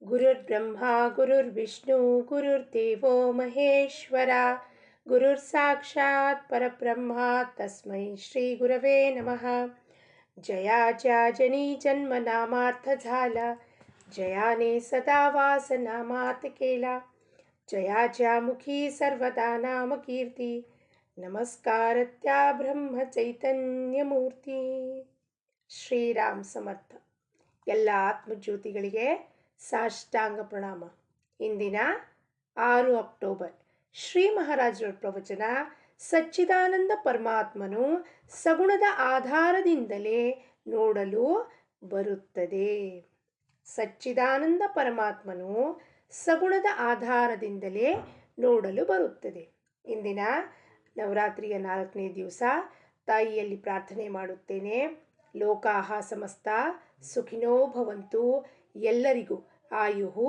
ಗುರುರ್ಬ್ರಹ್ಮ ಗುರುರ್ವಿಷ್ಣು ಗುರುರ್ದೇವೋ ಮಹೇಶ್ವರ ಗುರುರ್ಸಾಕ್ಷಾತ್ ಪರಬ್ರಹ್ಮ ತಸ್ಮೈ ಶ್ರೀ गुरवे नमः. जयाच्या जनी जन्म नामार्थ झाला, जयाने सदा वास नामात केला. जयाच्या मुखी सर्वदा नाम कीर्ती, नमस्कार त्या ब्रह्म चैतन्य मूर्ती. ಶ್ರೀರಾಮ್ ಸಮರ್ಥ. ಎಲ್ಲ ಆತ್ಮಜ್ಯೋತಿಗಳಿಗೆ ಸಾಷ್ಟಾಂಗ ಪ್ರಣಾಮ. ಇಂದಿನ 6 ಅಕ್ಟೋಬರ್ ಶ್ರೀ ಮಹಾರಾಜರ ಪ್ರವಚನ. ಸಚ್ಚಿದಾನಂದ ಪರಮಾತ್ಮನು ಸಗುಣದ ಆಧಾರದಿಂದಲೇ ನೋಡಲು ಬರುತ್ತದೆ. ಸಚ್ಚಿದಾನಂದ ಪರಮಾತ್ಮನು ಸಗುಣದ ಆಧಾರದಿಂದಲೇ ನೋಡಲು ಬರುತ್ತದೆ. ಇಂದಿನ ನವರಾತ್ರಿಯ 4ನೇ ದಿವಸ ತಾಯಿಯಲ್ಲಿ ಪ್ರಾರ್ಥನೆ ಮಾಡುತ್ತೇನೆ. ಲೋಕಾಹ ಸಮಸ್ತ ಸುಖಿನೋ ಭವಂತು. ಎಲ್ಲರಿಗೂ ಆಯುಹು,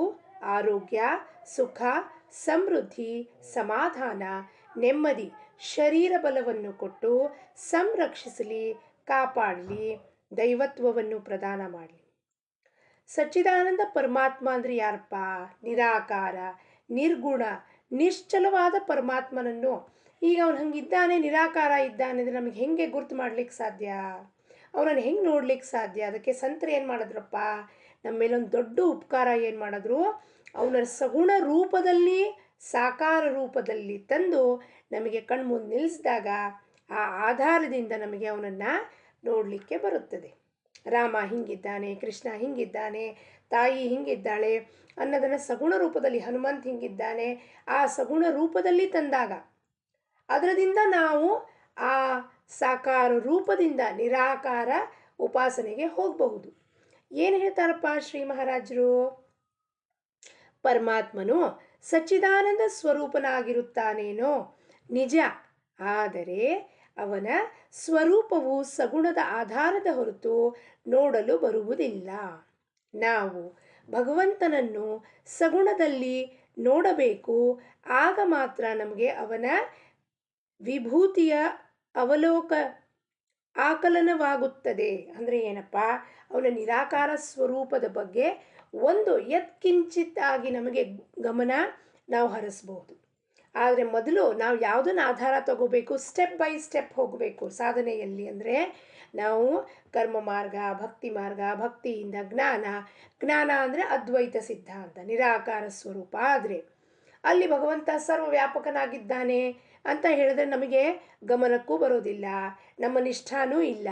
ಆರೋಗ್ಯ, ಸುಖ, ಸಮೃದ್ಧಿ, ಸಮಾಧಾನ, ನೆಮ್ಮದಿ, ಶರೀರ ಬಲವನ್ನು ಕೊಟ್ಟು ಸಂರಕ್ಷಿಸಲಿ, ಕಾಪಾಡಲಿ, ದೈವತ್ವವನ್ನು ಪ್ರದಾನ ಮಾಡಲಿ. ಸಚ್ಚಿದಾನಂದ ಪರಮಾತ್ಮ ಅಂದರೆ ಯಾರಪ್ಪ? ನಿರಾಕಾರ, ನಿರ್ಗುಣ, ನಿಶ್ಚಲವಾದ ಪರಮಾತ್ಮನನ್ನು ಈಗ ಅವನು ಹಂಗಿದ್ದಾನೆ, ನಿರಾಕಾರ ಇದ್ದಾನೆ ಅಂದರೆ ನಮಗೆ ಹೆಂಗೆ ಗುರ್ತು ಮಾಡ್ಲಿಕ್ಕೆ ಸಾಧ್ಯ? ಅವನನ್ನು ಹೆಂಗೆ ನೋಡ್ಲಿಕ್ಕೆ ಸಾಧ್ಯ? ಅದಕ್ಕೆ ಸಂತರು ಏನು ಮಾಡಿದ್ರಪ್ಪ, ನಮ್ಮ ಮೇಲೊಂದು ದೊಡ್ಡ ಉಪಕಾರ ಏನು ಮಾಡಿದ್ರು, ಅವನ ಸಗುಣ ರೂಪದಲ್ಲಿ, ಸಾಕಾರ ರೂಪದಲ್ಲಿ ತಂದು ನಮಗೆ ಕಣ್ಮುಂದೆ ನಿಲ್ಲಿಸಿದಾಗ ಆ ಆಧಾರದಿಂದ ನಮಗೆ ಅವನನ್ನು ನೋಡಲಿಕ್ಕೆ ಬರುತ್ತದೆ. ರಾಮ ಹಿಂಗಿದ್ದಾನೆ, ಕೃಷ್ಣ ಹಿಂಗಿದ್ದಾನೆ, ತಾಯಿ ಹಿಂಗಿದ್ದಾಳೆ ಅನ್ನೋದನ್ನು ಸಗುಣ ರೂಪದಲ್ಲಿ, ಹನುಮಂತ ಹಿಂಗಿದ್ದಾನೆ, ಆ ಸಗುಣ ರೂಪದಲ್ಲಿ ತಂದಾಗ ಅದರಿಂದ ನಾವು ಆ ಸಾಕಾರ ರೂಪದಿಂದ ನಿರಾಕಾರ ಉಪಾಸನೆಗೆ ಹೋಗಬಹುದು. ಏನು ಹೇಳ್ತಾರಪ್ಪ ಶ್ರೀ ಮಹಾರಾಜರು? ಪರಮಾತ್ಮನು ಸಚ್ಚಿದಾನಂದ ಸ್ವರೂಪನಾಗಿರುತ್ತಾನೇನೋ ನಿಜ, ಆದರೆ ಅವನ ಸ್ವರೂಪವು ಸಗುಣದ ಆಧಾರದ ಹೊರತು ನೋಡಲು ಬರುವುದಿಲ್ಲ. ನಾವು ಭಗವಂತನನ್ನು ಸಗುಣದಲ್ಲಿ ನೋಡಬೇಕು. ಆಗ ಮಾತ್ರ ನಮಗೆ ಅವನ ವಿಭೂತಿಯ ಆಕಲನವಾಗುತ್ತದೆ. ಅಂದರೆ ಏನಪ್ಪ? ಅವನ ನಿರಾಕಾರ ಸ್ವರೂಪದ ಬಗ್ಗೆ ಒಂದು ಯತ್ಕಿಂಚಿತ್ತಾಗಿ ನಮಗೆ ಗಮನ ನಾವು ಹರಿಸ್ಬೋದು. ಆದರೆ ಮೊದಲು ನಾವು ಯಾವುದನ್ನು ಆಧಾರ ತಗೋಬೇಕು? ಸ್ಟೆಪ್ ಬೈ ಸ್ಟೆಪ್ ಹೋಗಬೇಕು ಸಾಧನೆಯಲ್ಲಿ. ಅಂದರೆ ನಾವು ಕರ್ಮ ಮಾರ್ಗ, ಭಕ್ತಿ ಮಾರ್ಗ, ಭಕ್ತಿಯಿಂದ ಜ್ಞಾನ, ಜ್ಞಾನ ಅಂದರೆ ಅದ್ವೈತ ಸಿದ್ಧಾಂತ, ನಿರಾಕಾರ ಸ್ವರೂಪ. ಆದರೆ ಅಲ್ಲಿ ಭಗವಂತ ಸರ್ವವ್ಯಾಪಕನಾಗಿದ್ದಾನೆ ಅಂತ ಹೇಳಿದ್ರೆ ನಮಗೆ ಗಮನಕ್ಕೂ ಬರೋದಿಲ್ಲ, ನಮ್ಮ ನಿಷ್ಠಾನೂ ಇಲ್ಲ.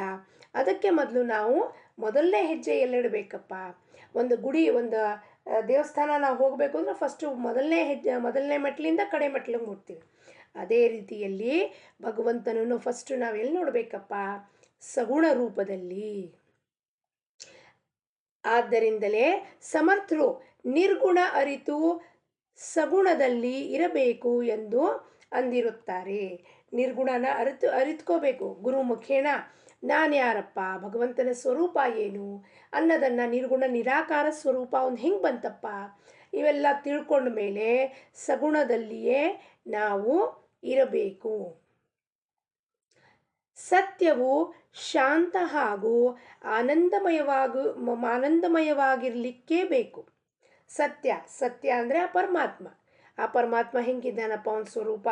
ಅದಕ್ಕೆ ಮೊದಲು ನಾವು ಮೊದಲನೇ ಹೆಜ್ಜೆ ಎಲ್ಲಿಡಬೇಕಪ್ಪ? ಒಂದು ಗುಡಿ, ಒಂದು ದೇವಸ್ಥಾನ ನಾವು ಹೋಗಬೇಕು ಅಂದ್ರೆ ಫಸ್ಟು ಮೊದಲನೇ ಮೆಟ್ಲಿಂದ ಕಡೆ ಮೆಟ್ಲಿಗೆ ಮುಟ್ತೀವಿ. ಅದೇ ರೀತಿಯಲ್ಲಿ ಭಗವಂತನನ್ನು ಫಸ್ಟು ನಾವು ಎಲ್ಲಿ ನೋಡಬೇಕಪ್ಪ? ಸಗುಣ ರೂಪದಲ್ಲಿ. ಆದ್ದರಿಂದಲೇ ಸಮರ್ಥರು ನಿರ್ಗುಣ ಅರಿತು ಸಗುಣದಲ್ಲಿ ಇರಬೇಕು ಎಂದು ಅಂದಿರುತ್ತಾರೆ. ನಿರ್ಗುಣನ ಅರಿತ್ಕೋಬೇಕು. ಗುರು ಮುಖೇನ ನಾನ್ಯಾರಪ್ಪ, ಭಗವಂತನ ಸ್ವರೂಪ ಏನು ಅನ್ನೋದನ್ನು, ನಿರ್ಗುಣ ನಿರಾಕಾರ ಸ್ವರೂಪ ಅವನು ಹೆಂಗೆ ಬಂತಪ್ಪ, ಇವೆಲ್ಲ ತಿಳ್ಕೊಂಡ ಮೇಲೆ ಸಗುಣದಲ್ಲಿಯೇ ನಾವು ಇರಬೇಕು. ಸತ್ಯವು ಶಾಂತ ಹಾಗೂ ಆನಂದಮಯವಾಗಿರಲಿಕ್ಕೇ ಬೇಕು. ಸತ್ಯ ಅಂದರೆ ಆ ಪರಮಾತ್ಮ. ಆ ಪರಮಾತ್ಮ ಹೆಂಗಿದ್ದಾನಪ್ಪ? ಅವನ ಸ್ವರೂಪ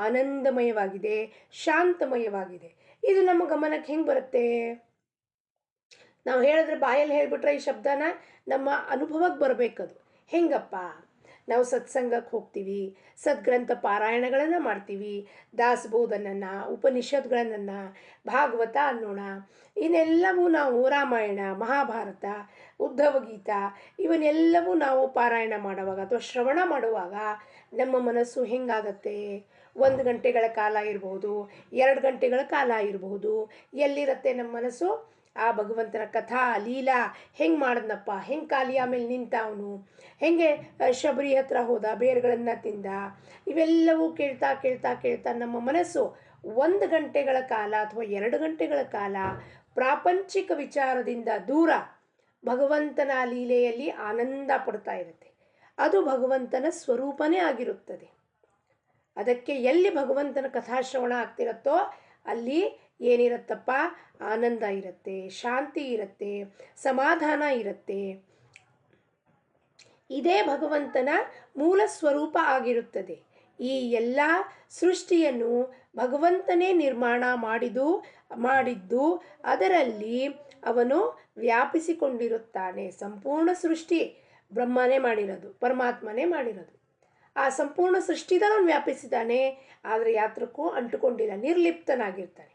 ಆನಂದಮಯವಾಗಿದೆ, ಶಾಂತಮಯವಾಗಿದೆ. ಇದು ನಮ್ಮ ಗಮನಕ್ಕೆ ಹೆಂಗೆ ಬರುತ್ತೆ? ನಾವು ಹೇಳಿದ್ರೆ, ಬಾಯಲ್ಲಿ ಹೇಳಿಬಿಟ್ರೆ ಈ ಶಬ್ದನ ನಮ್ಮ ಅನುಭವಕ್ಕೆ ಬರಬೇಕದು. ಹೆಂಗಪ್ಪ? ನಾವು ಸತ್ಸಂಗಕ್ಕೆ ಹೋಗ್ತೀವಿ, ಸದ್ಗ್ರಂಥ ಪಾರಾಯಣಗಳನ್ನು ಮಾಡ್ತೀವಿ, ದಾಸಬೋಧನನ್ನು, ಉಪನಿಷತ್ಗಳನ್ನು, ಭಾಗವತ ಅನ್ನೋಣ. ಇನ್ನೆಲ್ಲವೂ ನಾವು ರಾಮಾಯಣ, ಮಹಾಭಾರತ, ಉದ್ಧವ ಗೀತಾ ಇವನ್ನೆಲ್ಲವೂ ನಾವು ಪಾರಾಯಣ ಮಾಡುವಾಗ ಅಥವಾ ಶ್ರವಣ ಮಾಡುವಾಗ ನಮ್ಮ ಮನಸ್ಸು ಹೆಂಗಾಗತ್ತೆ? 1 ಗಂಟೆಗಳ ಕಾಲ ಇರಬಹುದು, 2 ಗಂಟೆಗಳ ಕಾಲ ಇರಬಹುದು. ಎಲ್ಲಿರುತ್ತೆ ನಮ್ಮ ಮನಸ್ಸು? ಆ ಭಗವಂತನ ಕಥಾ ಲೀಲಾ ಹೆಂಗೆ ಮಾಡಿದ್ನಪ್ಪ, ಹೆಂಗೆ ಕಾಲಿಯ ಮೇಲೆ ನಿಂತ ಅವನು, ಹೆಂಗೆ ಶಬರಿ ಹತ್ರ ಹೋದ, ಬೇರುಗಳನ್ನು ತಿಂದ, ಇವೆಲ್ಲವೂ ಕೇಳ್ತಾ ಕೇಳ್ತಾ ಕೇಳ್ತಾ ನಮ್ಮ ಮನಸ್ಸು 1 ಗಂಟೆಗಳ ಕಾಲ ಅಥವಾ 2 ಗಂಟೆಗಳ ಕಾಲ ಪ್ರಾಪಂಚಿಕ ವಿಚಾರದಿಂದ ದೂರ ಭಗವಂತನ ಲೀಲೆಯಲ್ಲಿ ಆನಂದ ಪಡ್ತಾ ಇರುತ್ತೆ. ಅದು ಭಗವಂತನ ಸ್ವರೂಪನೇ ಆಗಿರುತ್ತದೆ. ಅದಕ್ಕೆ ಎಲ್ಲಿ ಭಗವಂತನ ಕಥಾಶ್ರವಣ ಆಗ್ತಿರತ್ತೋ ಅಲ್ಲಿ ಏನಿರತ್ತಪ್ಪ? ಆನಂದ ಇರುತ್ತೆ, ಶಾಂತಿ ಇರುತ್ತೆ, ಸಮಾಧಾನ ಇರುತ್ತೆ. ಇದೇ ಭಗವಂತನ ಮೂಲ ಸ್ವರೂಪ ಆಗಿರುತ್ತದೆ. ಈ ಎಲ್ಲ ಸೃಷ್ಟಿಯನ್ನು ಭಗವಂತನೇ ನಿರ್ಮಾಣ ಮಾಡಿದ್ದು ಅದರಲ್ಲಿ ಅವನು ವ್ಯಾಪಿಸಿಕೊಂಡಿರುತ್ತಾನೆ. ಸಂಪೂರ್ಣ ಸೃಷ್ಟಿ ಬ್ರಹ್ಮನೇ ಮಾಡಿರೋದು, ಪರಮಾತ್ಮನೇ ಮಾಡಿರೋದು. ಆ ಸಂಪೂರ್ಣ ಸೃಷ್ಟಿದಲ್ಲಿ ಅವನು ವ್ಯಾಪಿಸಿದ್ದಾನೆ, ಆದರೆ ಯಾತ್ರಕ್ಕೂ ಅಂಟುಕೊಂಡಿಲ್ಲ, ನಿರ್ಲಿಪ್ತನಾಗಿರ್ತಾನೆ.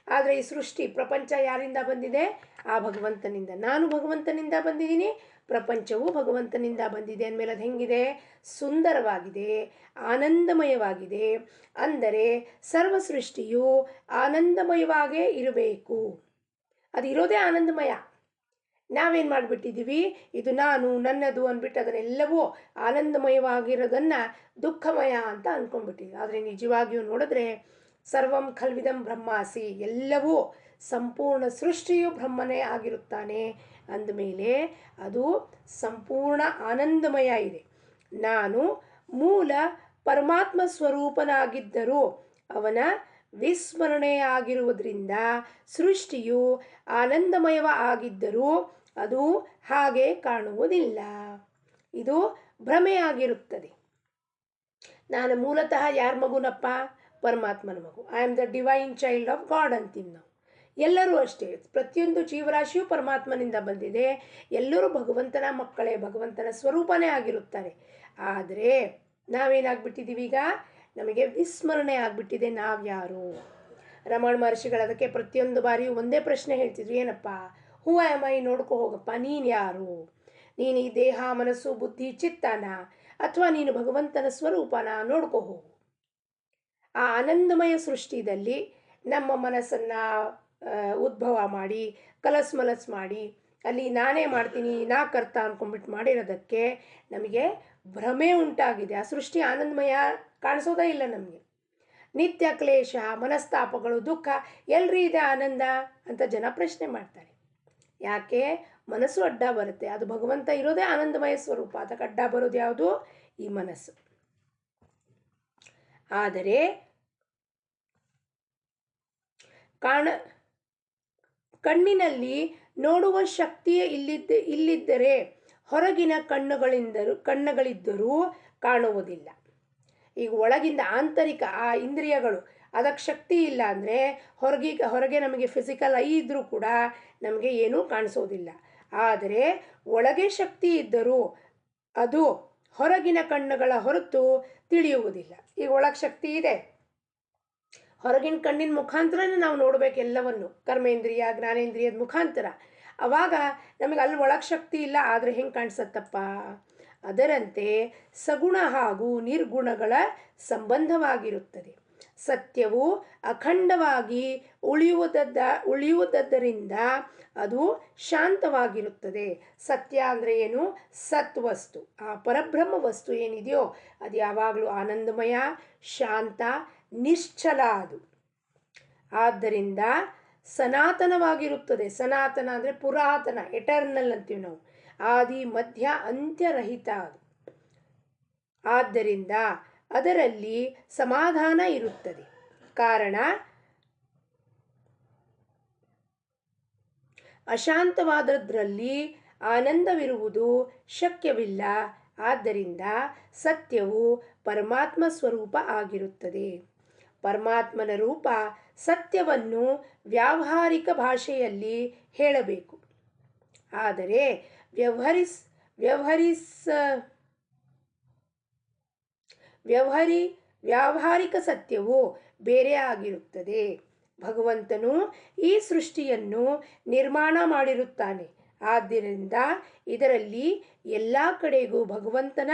ಆದರೆ ಈ ಸೃಷ್ಟಿ ಪ್ರಪಂಚ ಯಾರಿಂದ ಬಂದಿದೆ? ಆ ಭಗವಂತನಿಂದ. ನಾನು ಭಗವಂತನಿಂದ ಬಂದಿದ್ದೀನಿ, ಪ್ರಪಂಚವು ಭಗವಂತನಿಂದ ಬಂದಿದೆ ಅಂದಮೇಲೆ ಅದು ಹೆಂಗಿದೆ? ಸುಂದರವಾಗಿದೆ, ಆನಂದಮಯವಾಗಿದೆ. ಅಂದರೆ ಸರ್ವ ಸೃಷ್ಟಿಯು ಆನಂದಮಯವಾಗೇ ಇರಬೇಕು. ಅದು ಇರೋದೇ ಆನಂದಮಯ. ನಾವೇನು ಮಾಡಿಬಿಟ್ಟಿದ್ದೀವಿ? ಇದು ನಾನು, ನನ್ನದು ಅಂದ್ಬಿಟ್ಟು ಅದನ್ನೆಲ್ಲವೂ ಆನಂದಮಯವಾಗಿರೋದನ್ನು ದುಃಖಮಯ ಅಂತ ಅಂದ್ಕೊಂಡ್ಬಿಟ್ಟಿದ್ದೀವಿ. ಆದರೆ ನಿಜವಾಗಿಯೂ ನೋಡಿದ್ರೆ ಸರ್ವಂ ಖಲ್ವಿದಂ ಬ್ರಹ್ಮಾಸಿ, ಎಲ್ಲವೂ ಸಂಪೂರ್ಣ ಸೃಷ್ಟಿಯು ಬ್ರಹ್ಮನೇ ಆಗಿರುತ್ತಾನೆ ಅಂದಮೇಲೆ ಅದು ಸಂಪೂರ್ಣ ಆನಂದಮಯ ಇದೆ. ನಾನು ಮೂಲ ಪರಮಾತ್ಮ ಸ್ವರೂಪನಾಗಿದ್ದರೂ ಅವನ ವಿಸ್ಮರಣೆಯಾಗಿರುವುದರಿಂದ ಸೃಷ್ಟಿಯು ಆನಂದಮಯವ ಆಗಿದ್ದರೂ ಅದು ಹಾಗೆ ಕಾಣುವುದಿಲ್ಲ. ಇದು ಭ್ರಮೆಯಾಗಿರುತ್ತದೆ. ನಾನು ಮೂಲತಃ ಯಾರ ಮಗುನಪ್ಪ? ಪರಮಾತ್ಮನ ಮಗು. I am the divine child of god ಅಂತೀವಿ ನಾವು. ಎಲ್ಲರೂ ಅಷ್ಟೇ, ಪ್ರತಿಯೊಂದು ಜೀವರಾಶಿಯು ಪರಮಾತ್ಮನಿಂದ ಬಂದಿದೆ. ಎಲ್ಲರೂ ಭಗವಂತನ ಮಕ್ಕಳೇ, ಭಗವಂತನ ಸ್ವರೂಪನೇ ಆಗಿರುತ್ತಾರೆ. ಆದರೆ ನಾವೇನಾಗ್ಬಿಟ್ಟಿದ್ದೀವಿ ಈಗ? ನಮಗೆ ವಿಸ್ಮರಣೆ ಆಗಿಬಿಟ್ಟಿದೆ ನಾವ್ಯಾರು. ರಮಣ ಮಹರ್ಷಿಗಳು ಅದಕ್ಕೆ ಪ್ರತಿಯೊಂದು ಬಾರಿಯೂ ಒಂದೇ ಪ್ರಶ್ನೆ ಹೇಳ್ತಿದ್ರು, ಏನಪ್ಪ? ಹೂ ಆಮ್ ಐ? ನೋಡ್ಕೊ ಹೋಗಪ್ಪ, ನೀನು ಯಾರು? ನೀನು ಈ ದೇಹ, ಮನಸ್ಸು, ಬುದ್ಧಿ, ಚಿತ್ತನ, ಅಥವಾ ನೀನು ಭಗವಂತನ ಸ್ವರೂಪನ? ನೋಡ್ಕೊ ಹೋಗು. ಆ ಆನಂದಮಯ ಸೃಷ್ಟಿಯಲ್ಲಿ ನಮ್ಮ ಮನಸ್ಸನ್ನು ಉದ್ಭವ ಮಾಡಿ ಕಲಸ್ಮಲಸ್ ಮಾಡಿ ಅಲ್ಲಿ ನಾನೇ ಮಾಡ್ತೀನಿ, ನಾ ಕರ್ತ ಅಂದ್ಕೊಂಡ್ಬಿಟ್ಟು ಮಾಡಿರೋದಕ್ಕೆ ನಮಗೆ ಭ್ರಮೆ ಉಂಟಾಗಿದೆ. ಆ ಸೃಷ್ಟಿ ಆನಂದಮಯ ಕಾಣಿಸೋದೇ ಇಲ್ಲ ನಮಗೆ. ನಿತ್ಯ ಕ್ಲೇಶ, ಮನಸ್ತಾಪಗಳು, ದುಃಖ, ಎಲ್ರಿ ಇದೆ ಆನಂದ ಅಂತ ಜನ ಪ್ರಶ್ನೆ ಮಾಡ್ತಾರೆ. ಯಾಕೆ? ಮನಸ್ಸು ಅಡ್ಡ ಬರುತ್ತೆ. ಅದು ಭಗವಂತ ಇರೋದೇ ಆನಂದಮಯ ಸ್ವರೂಪ, ಅದಕ್ಕೆ ಅಡ್ಡ ಬರೋದು ಯಾವುದು? ಈ ಮನಸ್ಸು. ಆದರೆ ಕಣ್ಣಿನಲ್ಲಿ ನೋಡುವ ಶಕ್ತಿಯೇ ಇಲ್ಲಿದ್ದರೆ ಹೊರಗಿನ ಕಣ್ಣುಗಳಿದ್ದರೂ ಕಾಣುವುದಿಲ್ಲ. ಈಗ ಒಳಗಿಂದ ಆಂತರಿಕ ಆ ಇಂದ್ರಿಯಗಳು ಅದಕ್ಕೆ ಶಕ್ತಿ ಇಲ್ಲ ಅಂದರೆ ಹೊರಗೆ ನಮಗೆ ಫಿಸಿಕಲ್ ಐ ಇದ್ದರೂ ಕೂಡ ನಮಗೆ ಏನೂ ಕಾಣಿಸೋದಿಲ್ಲ. ಆದರೆ ಒಳಗೆ ಶಕ್ತಿ ಇದ್ದರೂ ಅದು ಹೊರಗಿನ ಕಣ್ಣುಗಳ ಹೊರತು ತಿಳಿಯುವುದಿಲ್ಲ. ಈಗ ಒಳಗೆ ಶಕ್ತಿ ಇದೆ, ಹೊರಗಿನ ಕಣ್ಣಿನ ಮುಖಾಂತರನೇ ನಾವು ನೋಡಬೇಕು ಎಲ್ಲವನ್ನು, ಕರ್ಮೇಂದ್ರಿಯ ಜ್ಞಾನೇಂದ್ರಿಯದ ಮುಖಾಂತರ. ಆವಾಗ ನಮಗೆ ಅಲ್ಲಿ ಒಳಗೆ ಶಕ್ತಿ ಇಲ್ಲ, ಆದರೆ ಹೆಂಗೆ ಕಾಣಿಸತ್ತಪ್ಪ? ಅದರಂತೆ ಸಗುಣ ಹಾಗೂ ನಿರ್ಗುಣಗಳ ಸಂಬಂಧವಾಗಿರುತ್ತದೆ. ಸತ್ಯವು ಅಖಂಡವಾಗಿ ಉಳಿಯುವುದರಿಂದ ಅದು ಶಾಂತವಾಗಿರುತ್ತದೆ. ಸತ್ಯ ಅಂದರೆ ಏನು? ಸತ್ವಸ್ತು, ಆ ಪರಬ್ರಹ್ಮ ವಸ್ತು ಏನಿದೆಯೋ ಅದು ಯಾವಾಗಲೂ ಆನಂದಮಯ, ಶಾಂತ, ನಿಶ್ಚಲ. ಅದು ಆದ್ದರಿಂದ ಸನಾತನವಾಗಿರುತ್ತದೆ. ಸನಾತನ ಅಂದರೆ ಪುರಾತನ, ಎಟರ್ನಲ್ ಅಂತೀವಿ ನಾವು. ಆದಿ ಮಧ್ಯ ಅಂತ್ಯರಹಿತ ಅದು. ಆದ್ದರಿಂದ ಅದರಲ್ಲಿ ಸಮಾಧಾನ ಇರುತ್ತದೆ. ಕಾರಣ ಅಶಾಂತವಾದದ್ರಲ್ಲಿ ಆನಂದವಿರುವುದು ಶಕ್ಯವಿಲ್ಲ. ಆದ್ದರಿಂದ ಸತ್ಯವು ಪರಮಾತ್ಮ ಸ್ವರೂಪ ಆಗಿರುತ್ತದೆ. ಪರಮಾತ್ಮನ ರೂಪ ಸತ್ಯವನ್ನು ವ್ಯಾವಹಾರಿಕ ಭಾಷೆಯಲ್ಲಿ ಹೇಳಬೇಕು. ಆದರೆ ವ್ಯಾವಹಾರಿಕ ಸತ್ಯವು ಬೇರೆ ಆಗಿರುತ್ತದೆ. ಭಗವಂತನು ಈ ಸೃಷ್ಟಿಯನ್ನು ನಿರ್ಮಾಣ ಮಾಡಿರುತ್ತಾನೆ. ಆದ್ದರಿಂದ ಇದರಲ್ಲಿ ಎಲ್ಲ ಕಡೆಗೂ ಭಗವಂತನ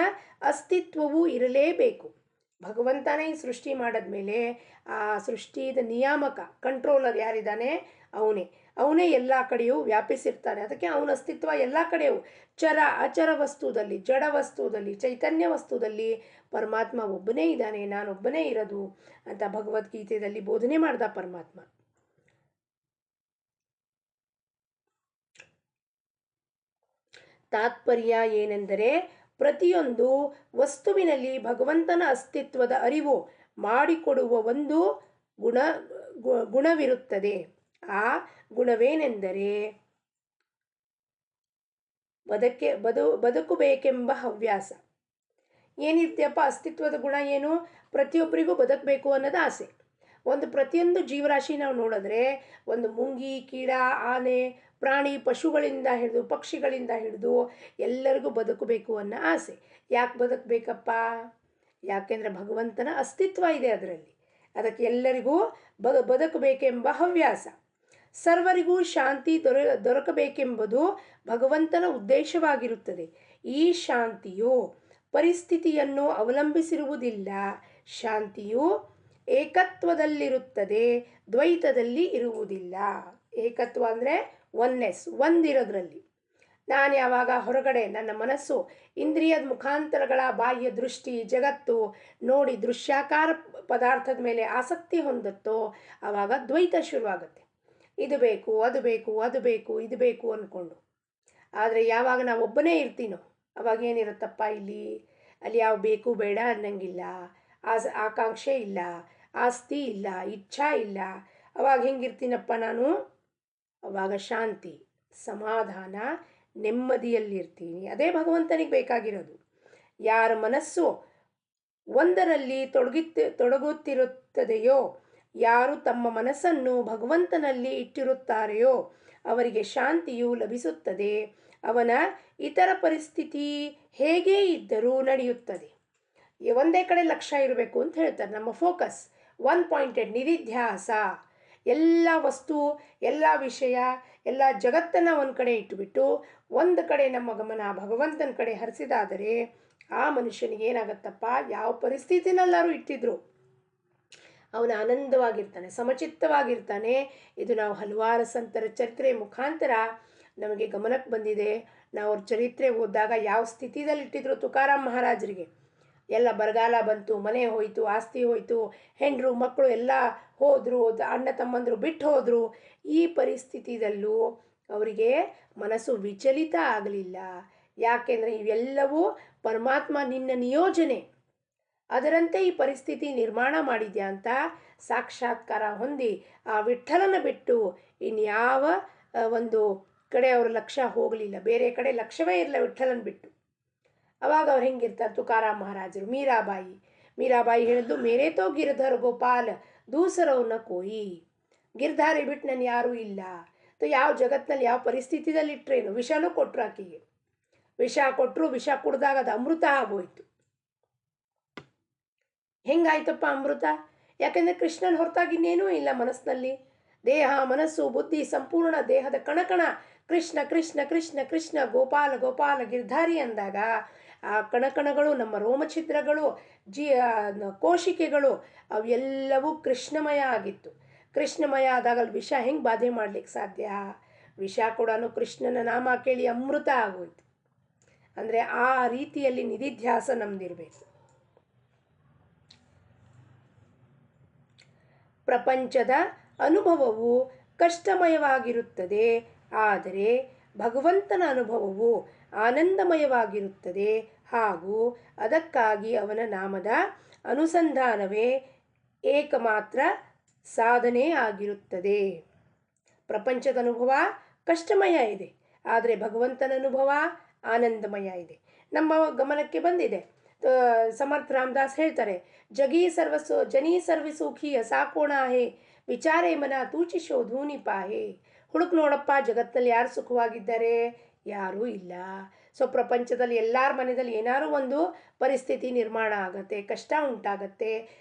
ಅಸ್ತಿತ್ವವು ಇರಲೇಬೇಕು. ಭಗವಂತನೇ ಈ ಸೃಷ್ಟಿ ಮಾಡಿದ್ಮೇಲೆ ಆ ಸೃಷ್ಟಿದ ನಿಯಾಮಕ, ಕಂಟ್ರೋಲರ್ ಯಾರಿದ್ದಾನೆ? ಅವನೇ ಎಲ್ಲ ಕಡೆಯೂ ವ್ಯಾಪಿಸಿರ್ತಾನೆ. ಅದಕ್ಕೆ ಅವನ ಅಸ್ತಿತ್ವ ಎಲ್ಲ ಕಡೆಯೂ, ಚರ ಅಚರ ವಸ್ತುದಲ್ಲಿ, ಜಡ ವಸ್ತುದಲ್ಲಿ, ಚೈತನ್ಯ ವಸ್ತುದಲ್ಲಿ ಪರಮಾತ್ಮ ಒಬ್ಬನೇ ಇದ್ದಾನೆ, ನಾನೊಬ್ಬನೇ ಇರೋದು ಅಂತ ಭಗವದ್ಗೀತೆಯಲ್ಲಿ ಬೋಧನೆ ಮಾಡ್ದ ಪರಮಾತ್ಮ. ತಾತ್ಪರ್ಯ ಏನೆಂದರೆ, ಪ್ರತಿಯೊಂದು ವಸ್ತುವಿನಲ್ಲಿ ಭಗವಂತನ ಅಸ್ತಿತ್ವದ ಅರಿವು ಮಾಡಿಕೊಡುವ ಒಂದು ಗುಣವಿರುತ್ತದೆ. ಆ ಗುಣವೇನೆಂದರೆ ಬದುಕಬೇಕೆಂಬ ಹವ್ಯಾಸ. ಏನಿರ್ತೀಯಪ್ಪ ಅಸ್ತಿತ್ವದ ಗುಣ ಏನು? ಪ್ರತಿಯೊಬ್ಬರಿಗೂ ಬದುಕಬೇಕು ಅನ್ನೋದು ಆಸೆ. ಪ್ರತಿಯೊಂದು ಜೀವರಾಶಿ ನಾವು ನೋಡಿದ್ರೆ ಒಂದು ಮುಂಗಿ, ಕೀಡ, ಆನೆ, ಪ್ರಾಣಿ, ಪಶುಗಳಿಂದ ಹಿಡಿದು ಪಕ್ಷಿಗಳಿಂದ ಹಿಡಿದು ಎಲ್ಲರಿಗೂ ಬದುಕಬೇಕು ಅನ್ನೋ ಆಸೆ. ಯಾಕೆ ಬದುಕಬೇಕಪ್ಪ? ಯಾಕೆಂದರೆ ಭಗವಂತನ ಅಸ್ತಿತ್ವ ಇದೆ ಅದರಲ್ಲಿ. ಅದಕ್ಕೆ ಎಲ್ಲರಿಗೂ ಬದುಕಬೇಕೆಂಬ ಹವ್ಯಾಸ. ಸರ್ವರಿಗೂ ಶಾಂತಿ ದೊರಕಬೇಕೆಂಬುದು ಭಗವಂತನ ಉದ್ದೇಶವಾಗಿರುತ್ತದೆ. ಈ ಶಾಂತಿಯು ಪರಿಸ್ಥಿತಿಯನ್ನು ಅವಲಂಬಿಸಿರುವುದಿಲ್ಲ. ಶಾಂತಿಯು ಏಕತ್ವದಲ್ಲಿರುತ್ತದೆ, ದ್ವೈತದಲ್ಲಿ ಇರುವುದಿಲ್ಲ. ಏಕತ್ವ ಅಂದರೆ ಒನ್ನೆಸ್, ಒಂದಿರೋದ್ರಲ್ಲಿ. ನಾನು ಯಾವಾಗ ಹೊರಗಡೆ ನನ್ನ ಮನಸ್ಸು ಇಂದ್ರಿಯದ ಮುಖಾಂತರಗಳ ಬಾಹ್ಯ ದೃಷ್ಟಿ ಜಗತ್ತು ನೋಡಿ ದೃಶ್ಯಾಕಾರ ಪದಾರ್ಥದ ಮೇಲೆ ಆಸಕ್ತಿ ಹೊಂದುತ್ತೋ ಆವಾಗ ದ್ವೈತ ಶುರುವಾಗುತ್ತೆ. ಇದು ಬೇಕು, ಅದು ಬೇಕು, ಅದು ಬೇಕು, ಇದು ಬೇಕು ಅಂದ್ಕೊಂಡು. ಆದರೆ ಯಾವಾಗ ನಾವು ಒಬ್ಬನೇ ಇರ್ತೀನೋ ಅವಾಗ ಏನಿರುತ್ತಪ್ಪ ಅಲ್ಲಿ ಯಾವ ಬೇಕು ಬೇಡ ಅನ್ನಂಗಿಲ್ಲ, ಆಕಾಂಕ್ಷೆ ಇಲ್ಲ, ಆಸ್ತಿ ಇಲ್ಲ, ಇಚ್ಛಾ ಇಲ್ಲ. ಅವಾಗ ಹೆಂಗಿರ್ತೀನಪ್ಪ ನಾನು? ಅವಾಗ ಶಾಂತಿ, ಸಮಾಧಾನ, ನೆಮ್ಮದಿಯಲ್ಲಿರ್ತೀನಿ. ಅದೇ ಭಗವಂತನಿಗೆ ಬೇಕಾಗಿರೋದು. ಯಾರ ಮನಸ್ಸು ಒಂದರಲ್ಲಿ ತೊಡಗುತ್ತಿರುತ್ತದೆಯೋ, ಯಾರು ತಮ್ಮ ಮನಸ್ಸನ್ನು ಭಗವಂತನಲ್ಲಿ ಇಟ್ಟಿರುತ್ತಾರೆಯೋ ಅವರಿಗೆ ಶಾಂತಿಯು ಲಭಿಸುತ್ತದೆ. ಅವನ ಇತರ ಪರಿಸ್ಥಿತಿ ಹೇಗೇ ಇದ್ದರೂ ನಡೆಯುತ್ತದೆ. ಒಂದೇ ಕಡೆ ಲಕ್ಷ್ಯ ಇರಬೇಕು ಅಂತ ಹೇಳ್ತಾರೆ. ನಮ್ಮ ಫೋಕಸ್ ಒನ್ ಪಾಯಿಂಟೆಡ್, ನಿಧಿಧ್ಯಾಸ. ಎಲ್ಲ ವಸ್ತು, ಎಲ್ಲ ವಿಷಯ, ಎಲ್ಲ ಜಗತ್ತನ್ನು ಒಂದು ಕಡೆ ಇಟ್ಟುಬಿಟ್ಟು ಒಂದು ಕಡೆ ನಮ್ಮ ಗಮನ ಭಗವಂತನ ಕಡೆ ಹರಿಸಿದಾದರೆ ಆ ಮನುಷ್ಯನಿಗೆ ಏನಾಗತ್ತಪ್ಪ? ಯಾವ ಪರಿಸ್ಥಿತಿನಲ್ಲಾರು ಇಟ್ಟಿದ್ರು ಅವನು ಆನಂದವಾಗಿರ್ತಾನೆ, ಸಮಚಿತ್ತವಾಗಿರ್ತಾನೆ. ಇದು ನಾವು ಹಲವಾರು ಸಂತರ ಚರಿತ್ರೆ ಮುಖಾಂತರ ನಮಗೆ ಗಮನಕ್ಕೆ ಬಂದಿದೆ. ನಾವು ಅವ್ರ ಚರಿತ್ರೆ ಓದಿದಾಗ ಯಾವ ಸ್ಥಿತಿದಲ್ಲಿ ಇಟ್ಟಿದ್ರು ತುಕಾರಾಮ್ ಮಹಾರಾಜರಿಗೆ. ಎಲ್ಲ ಬರಗಾಲ ಬಂತು, ಮನೆ ಹೋಯಿತು, ಆಸ್ತಿ ಹೋಯಿತು, ಹೆಂಡರು ಮಕ್ಕಳು ಎಲ್ಲ ಹೋದರು, ಅಣ್ಣ ತಮ್ಮಂದರು ಬಿಟ್ಟು ಹೋದರು. ಈ ಪರಿಸ್ಥಿತಿಯಲ್ಲೂ ಅವರಿಗೆ ಮನಸ್ಸು ವಿಚಲಿತ ಆಗಲಿಲ್ಲ. ಯಾಕೆಂದರೆ ಇವೆಲ್ಲವೂ ಪರಮಾತ್ಮ ನಿನ್ನ ನಿಯೋಜನೆ, ಅದರಂತೆ ಈ ಪರಿಸ್ಥಿತಿ ನಿರ್ಮಾಣ ಮಾಡಿದ್ಯಾ ಅಂತ ಸಾಕ್ಷಾತ್ಕಾರ ಹೊಂದಿ ಆ ವಿಠ್ಠಲನ ಬಿಟ್ಟು ಇನ್ಯಾವ ಒಂದು ಕಡೆ ಅವ್ರ ಲಕ್ಷ್ಯ ಹೋಗಲಿಲ್ಲ. ಬೇರೆ ಕಡೆ ಲಕ್ಷ್ಯವೇ ಇರಲಿಲ್ಲ ವಿಠ್ಠಲನ ಬಿಟ್ಟು. ಅವಾಗ ಅವ್ರು ಹೆಂಗಿರ್ತಾರೆ ತುಕಾರಾಮ್ ಮಹಾರಾಜರು? ಮೀರಾಬಾಯಿ ಹೇಳಿದ್ದು, ಮೇರೇ ತೋ ಗಿರ್ಧರ್ ಗೋಪಾಲ್ ದೂಸರವನ್ನ ಕೋಯಿ. ಗಿರ್ಧಾರಿ ಬಿಟ್ಟು ನಾನು ಯಾರೂ ಇಲ್ಲ. ಯಾವ ಜಗತ್ತಿನಲ್ಲಿ ಯಾವ ಪರಿಸ್ಥಿತಿಯಲ್ಲಿ ಇಟ್ಟರೇನು? ವಿಷನೂ ಕೊಟ್ಟರು ಆಕೆಗೆ. ವಿಷ ಕೊಟ್ಟರು, ವಿಷ ಕುಡ್ದಾಗ ಅದು ಅಮೃತ ಆಗೋಯ್ತು. ಹೆಂಗಾಯ್ತಪ್ಪ ಅಮೃತ? ಯಾಕೆಂದರೆ ಕೃಷ್ಣನ ಹೊರತಾಗಿ ಇನ್ನೇನೂ ಇಲ್ಲ ಮನಸ್ಸಿನಲ್ಲಿ. ದೇಹ, ಮನಸ್ಸು, ಬುದ್ಧಿ ಸಂಪೂರ್ಣ ದೇಹದ ಕಣಕಣ ಕೃಷ್ಣ ಕೃಷ್ಣ ಕೃಷ್ಣ ಕೃಷ್ಣ ಗೋಪಾಲ ಗೋಪಾಲ ಗಿರ್ಧಾರಿ ಅಂದಾಗ ಆ ಕಣಕಣಗಳು, ನಮ್ಮ ರೋಮಛಿದ್ರಗಳು, ಕೋಶಿಕೆಗಳು ಅವೆಲ್ಲವೂ ಕೃಷ್ಣಮಯ ಆಗಿತ್ತು. ಕೃಷ್ಣಮಯ ಆದಾಗ ಅಲ್ಲಿ ವಿಷ ಹೆಂಗೆ ಬಾಧೆ ಮಾಡಲಿಕ್ಕೆ ಸಾಧ್ಯ? ವಿಷ ಕೂಡ ಕೃಷ್ಣನ ನಾಮ ಕೇಳಿ ಅಮೃತ ಆಗೋಯ್ತು. ಅಂದರೆ ಆ ರೀತಿಯಲ್ಲಿ ನಿಧಿಧ್ಯಾಸ ನಮ್ದಿರಬೇಕು. ಪ್ರಪಂಚದ ಅನುಭವವು ಕಷ್ಟಮಯವಾಗಿರುತ್ತದೆ, ಆದರೆ ಭಗವಂತನ ಅನುಭವವು ಆನಂದಮಯವಾಗಿರುತ್ತದೆ. ಹಾಗೂ ಅದಕ್ಕಾಗಿ ಅವನ ನಾಮದ ಅನುಸಂಧಾನವೇ ಏಕಮಾತ್ರ ಸಾಧನೆ ಆಗಿರುತ್ತದೆ. ಪ್ರಪಂಚದ ಅನುಭವ ಕಷ್ಟಮಯ ಇದೆ, ಆದರೆ ಭಗವಂತನ ಅನುಭವ ಆನಂದಮಯ ಇದೆ. ನಮ್ಮ ಗಮನಕ್ಕೆ ಬಂದಿದೆ. ಸಮರ್ಥ ರಾಮದಾಸ್ ಹೇಳ್ತಾರೆ, ಜನಿ ಸರ್ವಸುಖಿ ಸಾಕೋಣ ಹೇ ವಿಚಾರೇ ಮನ ತೂಚಿ ಶೋಧೂನಿ ಪಾಹೆ. ಹುಡುಕ್ ನೋಡಪ್ಪ, ಜಗತ್ತಿನಲ್ಲಿ ಯಾರು ಸುಖವಾಗಿದ್ದಾರೆ? ಯಾರೂ ಇಲ್ಲ. ಸೊ ಪ್ರಪಂಚದಲ್ಲಿ ಎಲ್ಲರ ಮನೆಯಲ್ಲಿ ಏನಾರು ಒಂದು ಪರಿಸ್ಥಿತಿ ನಿರ್ಮಾಣ ಆಗತ್ತೆ, ಕಷ್ಟ ಉಂಟಾಗತ್ತೆ.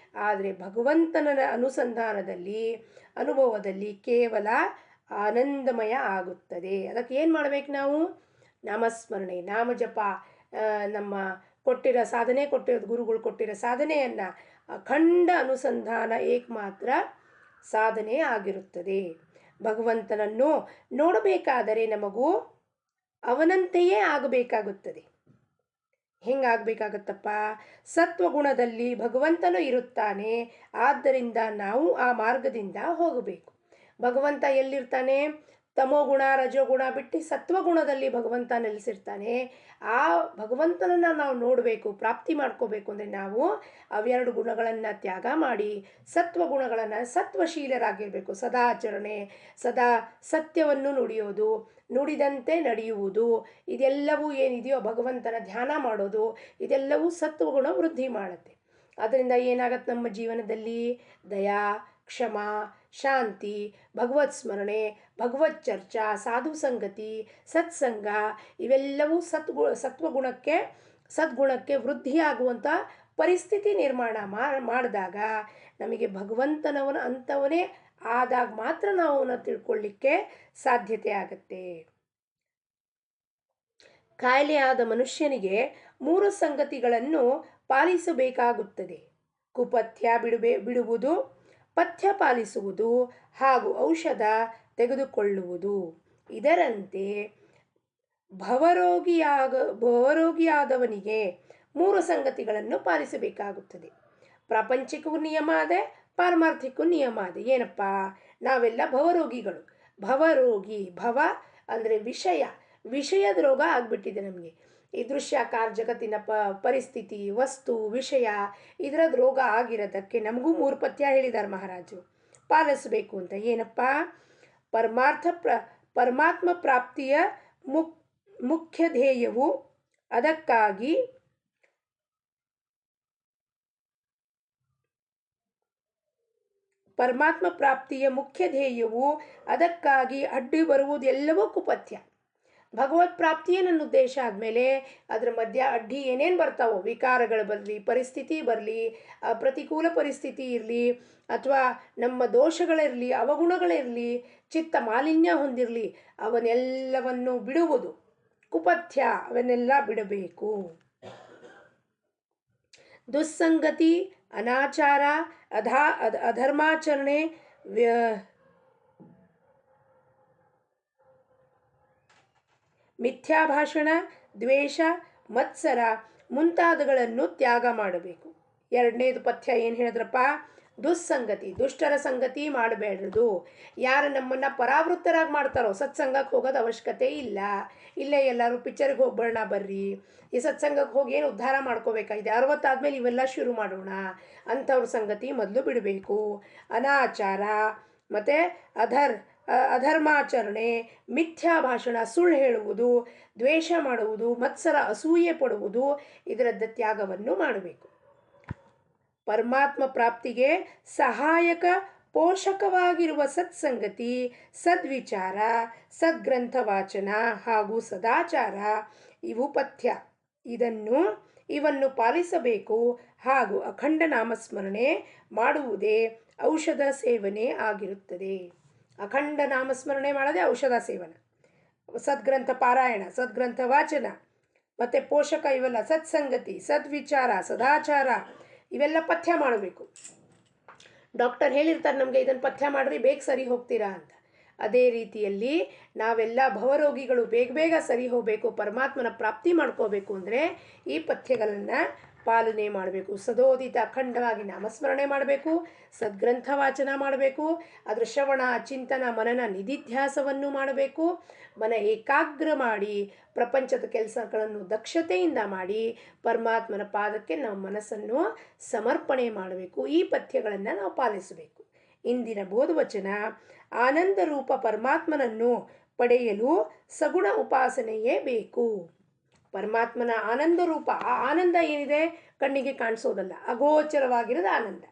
ಆದರೆ ಭಗವಂತನ ಅನುಸಂಧಾನದಲ್ಲಿ, ಅನುಭವದಲ್ಲಿ ಕೇವಲ ಆನಂದಮಯ ಆಗುತ್ತದೆ. ಅದಕ್ಕೆ ಏನು ಮಾಡಬೇಕು ನಾವು? ನಾಮಸ್ಮರಣೆ, ನಾಮಜಪ, ನಮ್ಮ ಕೊಟ್ಟಿರೋ ಸಾಧನೆ, ಕೊಟ್ಟಿರೋದು ಗುರುಗಳು ಕೊಟ್ಟಿರೋ ಸಾಧನೆಯನ್ನು ಅಖಂಡ ಅನುಸಂಧಾನ ಏಕಮಾತ್ರ ಸಾಧನೆ ಆಗಿರುತ್ತದೆ. ಭಗವಂತನನ್ನು ನೋಡಬೇಕಾದರೆ ನಮಗೂ ಅವನಂತೆಯೇ ಆಗಬೇಕಾಗುತ್ತದೆ. ಹೆಂಗಾಗಬೇಕಾಗತ್ತಪ್ಪ? ಸತ್ವಗುಣದಲ್ಲಿ ಭಗವಂತನು ಇರುತ್ತಾನೆ. ಆದ್ದರಿಂದ ನಾವು ಆ ಮಾರ್ಗದಿಂದ ಹೋಗಬೇಕು. ಭಗವಂತ ಎಲ್ಲಿರ್ತಾನೆ? ತಮೋಗುಣ ರಜೋಗುಣ ಬಿಟ್ಟು ಸತ್ವಗುಣದಲ್ಲಿ ಭಗವಂತ ನೆಲೆಸಿರ್ತಾನೆ. ಆ ಭಗವಂತನನ್ನು ನಾವು ನೋಡಬೇಕು, ಪ್ರಾಪ್ತಿ ಮಾಡ್ಕೋಬೇಕು ಅಂದರೆ ನಾವು ಅವೆರಡು ಗುಣಗಳನ್ನು ತ್ಯಾಗ ಮಾಡಿ ಸತ್ವಗುಣಗಳನ್ನು, ಸತ್ವಶೀಲರಾಗಿರಬೇಕು. ಸದಾಚರಣೆ, ಸದಾ ಸತ್ಯವನ್ನು ನುಡಿಯೋದು, ನುಡಿದಂತೆ ನಡೆಯುವುದು, ಇದೆಲ್ಲವೂ ಏನಿದೆಯೋ ಭಗವಂತನ ಧ್ಯಾನ ಮಾಡೋದು, ಇದೆಲ್ಲವೂ ಸತ್ವಗುಣ ವೃದ್ಧಿ ಮಾಡುತ್ತೆ. ಅದರಿಂದ ಏನಾಗತ್ತೆ ನಮ್ಮ ಜೀವನದಲ್ಲಿ? ದಯಾ, ಕ್ಷಮ, ಶಾಂತಿ, ಭಗವತ್ ಸ್ಮರಣೆ, ಭಗವತ್ ಚರ್ಚಾ, ಸಾಧು ಸಂಗತಿ, ಸತ್ಸಂಗ, ಇವೆಲ್ಲವೂ ಸದ್ಗುಣಕ್ಕೆ ವೃದ್ಧಿಯಾಗುವಂಥ ಪರಿಸ್ಥಿತಿ ನಿರ್ಮಾಣ ಮಾಡಿದಾಗ ನಮಗೆ ಭಗವಂತನವನ ಅಂಥವನೇ ಆದಾಗ ಮಾತ್ರ ನಾವು ಅವನ್ನ ತಿಳ್ಕೊಳ್ಳಿಕ್ಕೆ ಸಾಧ್ಯತೆ ಆಗುತ್ತೆ. ಕಾಯಿಲೆಯಾದ ಮನುಷ್ಯನಿಗೆ 3 ಸಂಗತಿಗಳನ್ನು ಪಾಲಿಸಬೇಕಾಗುತ್ತದೆ: ಕುಪಥ್ಯ ಬಿಡುವುದು, ಪಥ್ಯ ಪಾಲಿಸುವುದು ಹಾಗೂ ಔಷಧ ತೆಗೆದುಕೊಳ್ಳುವುದು. ಇದರಂತೆ ಭವರೋಗಿಯಾದವನಿಗೆ 3 ಸಂಗತಿಗಳನ್ನು ಪಾಲಿಸಬೇಕಾಗುತ್ತದೆ. ಪ್ರಾಪಂಚಿಕವೂ ನಿಯಮ ಅದೆ, ಪಾರಮಾರ್ಥಿಕವೂ ನಿಯಮ ಅದೆ. ಏನಪ್ಪ? ನಾವೆಲ್ಲ ಭವರೋಗಿಗಳು. ಭವರೋಗಿ, ಭವ ಅಂದರೆ ವಿಷಯದ ರೋಗ ಆಗಿಬಿಟ್ಟಿದೆ ನಮಗೆ. ಈ ದೃಶ್ಯಾಕಾರ ಜಗತ್ತಿನ ಪರಿಸ್ಥಿತಿ, ವಸ್ತು, ವಿಷಯ, ಇದರದ್ದು ರೋಗ ಆಗಿರೋದಕ್ಕೆ ನಮಗೂ 3 ಪಥ್ಯ ಹೇಳಿದ್ದಾರೆ ಮಹಾರಾಜರು ಪಾಲಿಸಬೇಕು ಅಂತ. ಏನಪ್ಪ? ಪರಮಾತ್ಮ ಪ್ರಾಪ್ತಿಯ ಮುಖ್ಯ ಧ್ಯೇಯವು ಅದಕ್ಕಾಗಿ ಅಡ್ಡಿ ಬರುವುದೆಲ್ಲವೂ ಕುಪಥ್ಯ. ಭಗವತ್ ಪ್ರಾಪ್ತಿಯೇ ನನ್ನ ಉದ್ದೇಶ ಆದಮೇಲೆ ಅದರ ಮಧ್ಯ ಅಡ್ಡಿ ಏನೇನು ಬರ್ತಾವೋ, ವಿಕಾರಗಳು ಬರಲಿ, ಪರಿಸ್ಥಿತಿ ಬರಲಿ, ಪ್ರತಿಕೂಲ ಪರಿಸ್ಥಿತಿ ಇರಲಿ, ಅಥವಾ ನಮ್ಮ ದೋಷಗಳಿರಲಿ, ಅವಗುಣಗಳಿರಲಿ, ಚಿತ್ತ ಮಾಲಿನ್ಯ ಹೊಂದಿರಲಿ, ಅವನ್ನೆಲ್ಲವನ್ನು ಬಿಡುವುದು ಕುಪಥ್ಯ. ಅವನ್ನೆಲ್ಲ ಬಿಡಬೇಕು. ದುಸ್ಸಂಗತಿ, ಅನಾಚಾರ, ಅಧರ್ಮಾಚರಣೆ, ಮಿಥ್ಯಾಭಾಷಣ, ದ್ವೇಷ, ಮತ್ಸರ ಮುಂತಾದಗಳನ್ನು ತ್ಯಾಗ ಮಾಡಬೇಕು. 2ನೇದು ಪಥ್ಯ ಏನು ಹೇಳಿದ್ರಪ್ಪ? ದುಸ್ಸಂಗತಿ, ದುಷ್ಟರ ಸಂಗತಿ ಮಾಡಬೇಡ್ರದು. ಯಾರು ನಮ್ಮನ್ನು ಪರಾವೃತ್ತರಾಗಿ ಮಾಡ್ತಾರೋ ಸತ್ಸಂಗಕ್ಕೆ ಹೋಗೋದು ಅವಶ್ಯಕತೆ ಇಲ್ಲ. ಇಲ್ಲೇ ಎಲ್ಲರೂ ಪಿಕ್ಚರ್ಗೆ ಹೋಗ್ಬೇಡ ಬರ್ರಿ, ಈ ಸತ್ಸಂಗಕ್ಕೆ ಹೋಗಿ ಏನು ಉದ್ಧಾರ ಮಾಡ್ಕೋಬೇಕಾಗಿದೆ, 60 ಆದಮೇಲೆ ಇವೆಲ್ಲ ಶುರು ಮಾಡೋಣ ಅಂಥವ್ರ ಸಂಗತಿ ಮೊದಲು ಬಿಡಬೇಕು. ಅನಾಚಾರ ಮತ್ತು ಅಧರ್ಮಾಚರಣೆ, ಮಿಥ್ಯಾ ಭಾಷಣ, ಸುಳ್ಳು ಹೇಳುವುದು, ದ್ವೇಷ ಮಾಡುವುದು, ಮತ್ಸರ, ಅಸೂಯೆ ಪಡುವುದು, ಇದರದ್ದ ತ್ಯಾಗವನ್ನು ಮಾಡಬೇಕು. ಪರಮಾತ್ಮ ಪ್ರಾಪ್ತಿಗೆ ಸಹಾಯಕ ಪೋಷಕವಾಗಿರುವ ಸತ್ಸಂಗತಿ, ಸದ್ವಿಚಾರ, ಸದ್ಗ್ರಂಥ ವಾಚನ ಹಾಗೂ ಸದಾಚಾರ ಇವು ಪಥ್ಯ. ಇವನ್ನು ಪಾಲಿಸಬೇಕು ಹಾಗೂ ಅಖಂಡ ನಾಮಸ್ಮರಣೆ ಮಾಡುವುದೇ ಔಷಧ ಸೇವನೆ ಆಗಿರುತ್ತದೆ. ಅಖಂಡ ನಾಮಸ್ಮರಣೆ ಮಾಡೋದೇ ಔಷಧ ಸೇವನೆ. ಸದ್ಗ್ರಂಥ ಪಾರಾಯಣ, ಸದ್ಗ್ರಂಥ ವಾಚನ ಮತ್ತು ಪೋಷಕ ಇವೆಲ್ಲ ಸತ್ಸಂಗತಿ, ಸದ್ವಿಚಾರ, ಸದಾಚಾರ ಇವೆಲ್ಲ ಪಥ್ಯ ಮಾಡಬೇಕು. ಡಾಕ್ಟರ್ ಹೇಳಿರ್ತಾರೆ ನಮಗೆ ಇದನ್ನು ಪಥ್ಯ ಮಾಡಿರಿ ಬೇಗ ಸರಿ ಹೋಗ್ತೀರಾ ಅಂತ. ಅದೇ ರೀತಿಯಲ್ಲಿ ನಾವೆಲ್ಲ ಭವರೋಗಿಗಳು ಬೇಗ ಸರಿ ಹೋಗಬೇಕು, ಪರಮಾತ್ಮನ ಪ್ರಾಪ್ತಿ ಮಾಡ್ಕೋಬೇಕು ಅಂದರೆ ಈ ಪಥ್ಯಗಳನ್ನು ಪಾಲನೆ ಮಾಡಬೇಕು. ಸದೋದಿತ ಅಖಂಡವಾಗಿ ನಾಮಸ್ಮರಣೆ ಮಾಡಬೇಕು, ಸದ್ಗ್ರಂಥ ವಾಚನ ಮಾಡಬೇಕು, ಅದರ ಶ್ರವಣ, ಚಿಂತನ, ಮನನ, ನಿಧಿಧ್ಯಾಸವನ್ನು ಮಾಡಬೇಕು. ಮನ ಏಕಾಗ್ರ ಮಾಡಿ ಪ್ರಪಂಚದ ಕೆಲಸಗಳನ್ನು ದಕ್ಷತೆಯಿಂದ ಮಾಡಿ ಪರಮಾತ್ಮನ ಪಾದಕ್ಕೆ ನಾವು ಮನಸ್ಸನ್ನು ಸಮರ್ಪಣೆ ಮಾಡಬೇಕು. ಈ ಪಥ್ಯಗಳನ್ನು ನಾವು ಪಾಲಿಸಬೇಕು. ಇಂದಿನ ಬೋಧವಚನ: ಆನಂದ ರೂಪ ಪರಮಾತ್ಮನನ್ನು ಪಡೆಯಲು ಸಗುಣ ಉಪಾಸನೆಯೇ ಬೇಕು. ಪರಮಾತ್ಮನ ಆನಂದ ರೂಪ, ಆ ಆನಂದ ಏನಿದೆ ಕಣ್ಣಿಗೆ ಕಾಣಿಸೋದಲ್ಲ, ಅಗೋಚರವಾಗಿರೋದು ಆನಂದ.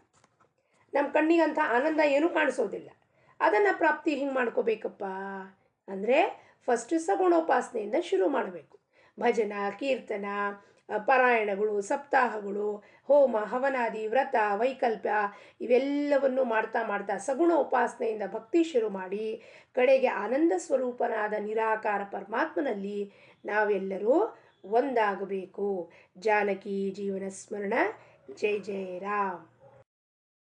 ನಮ್ಮ ಕಣ್ಣಿಗಂಥ ಆನಂದ ಏನೂ ಕಾಣಿಸೋದಿಲ್ಲ. ಅದನ್ನು ಪ್ರಾಪ್ತಿ ಹಿಂಗೆ ಮಾಡ್ಕೋಬೇಕಪ್ಪ ಅಂದರೆ ಫಸ್ಟು ಸಗುಣೋಪಾಸನೆಯಿಂದ ಶುರು ಮಾಡಬೇಕು. ಭಜನ, ಕೀರ್ತನ, ಪಾರಾಯಣಗಳು, ಸಪ್ತಾಹಗಳು, ಹೋಮ, ಹವನಾದಿ, ವ್ರತ, ವೈಕಲ್ಪ್ಯ ಇವೆಲ್ಲವನ್ನು ಮಾಡ್ತಾ ಸಗುಣ ಉಪಾಸನೆಯಿಂದ ಭಕ್ತಿ ಶುರು ಮಾಡಿ ಕಡೆಗೆ ಆನಂದ ಸ್ವರೂಪನಾದ ನಿರಾಕಾರ ಪರಮಾತ್ಮನಲ್ಲಿ ನಾವೆಲ್ಲರೂ ಒಂದಾಗಬೇಕು. ಜಾನಕಿ ಜೀವನ ಸ್ಮರಣ. ಜೈ ಜೈ ರಾಮ್.